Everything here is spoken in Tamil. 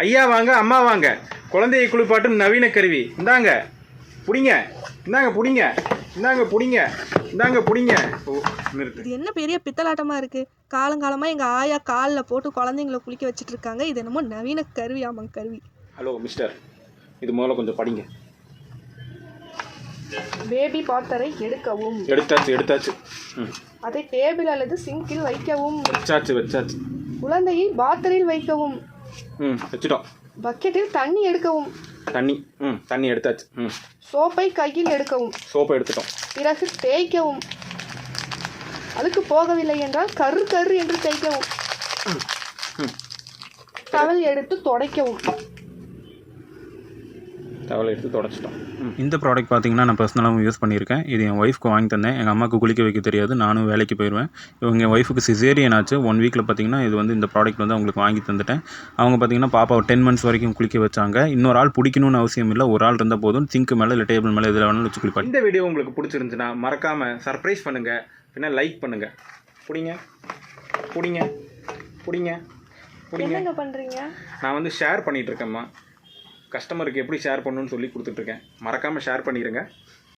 ஐயா வாங்க, அம்மா வாங்க. குழந்தையை குளிப்பாட்டும் நவீன கருவி. இந்தாங்க புடிங்க, இந்தாங்க புடிங்க, இந்தாங்க புடிங்க, இந்தாங்க புடிங்க. ஓ, நிறுத்து. இது என்ன பெரிய பித்தலாட்டமாக இருக்குது? காலங்காலமாக எங்கள் ஆயா காலில் போட்டு குழந்தைங்கள குளிக்க வச்சுட்டு இருக்காங்க. இது என்னமோ நவீன கருவி. ஆமாங்க, கருவி. ஹலோ மிஸ்டர், இது முதல்ல கொஞ்சம் படிங்க. பேபி பாத்தரை எடுக்கவும். எடுத்தாச்சு. அதை டேபிள் அல்லது சிங்கில் வைக்கவும். வச்சாச்சு. குழந்தையை பாத்திரையில் வைக்கவும். வச்சுட்டோம். பக்கெட்டில் தண்ணி எடுக்கவும். தண்ணி எடுத்தாச்சு. சோப்பை கையில் எடுக்கவும். சோப்பை எடுத்துட்டோம். பிறகு தேய்க்கவும். அழுக்கு போகவில்லை என்றால் கரு என்று தேய்க்கவும். டவல் எடுத்து துடைக்கவும். டவல் எடுத்து தொடச்சிட்டோம். இந்த ப்ராடக்ட் பார்த்தீங்கன்னா நான் பர்சனலாகவும் யூஸ் பண்ணியிருக்கேன். இது என் ஒய்ஃப்க்கு வாங்கி தந்தேன். எங்கள் அம்மாவுக்கு குளிக்க வைக்க தெரியாது, நானும் வேலைக்கு போயிடுவேன். இவங்க என் ஒய்ஃபுக்கு சிசேரியன் ஆச்சு. 1 வீக்கில் பார்த்தீங்கன்னா இது வந்து இந்த ப்ராடக்ட் வந்து அவங்களுக்கு வாங்கி தந்துட்டேன். அவங்க பார்த்தீங்கன்னா பாப்பா 10 மந்த்ஸ் வரைக்கும் குளிக்க வச்சாங்க. இன்னொரு ஆள் பிடிக்கணும்னு அவசியம் இல்லை, ஒரு ஆள் இருந்தால் போதும். சிங்க் மேலே இல்லை டேபிள் மேலே எதில் வேணாலும் வச்சு குளிப்பாங்க. இந்த வீடியோ உங்களுக்கு பிடிச்சிருந்துச்சுன்னா மறக்காமல் சர்ப்ரைஸ் பண்ணுங்கள், பின்ன லைக் பண்ணுங்கள். புடிங்க. என்னங்க பண்ணுறீங்க? நான் வந்து ஷேர் பண்ணிகிட்ருக்கேம்மா. கஸ்டமருக்கு எப்படி ஷேர் பண்ணணும்னு சொல்லி கொடுத்துட்ருக்கேன். மறக்காமல் ஷேர் பண்ணிடுங்க.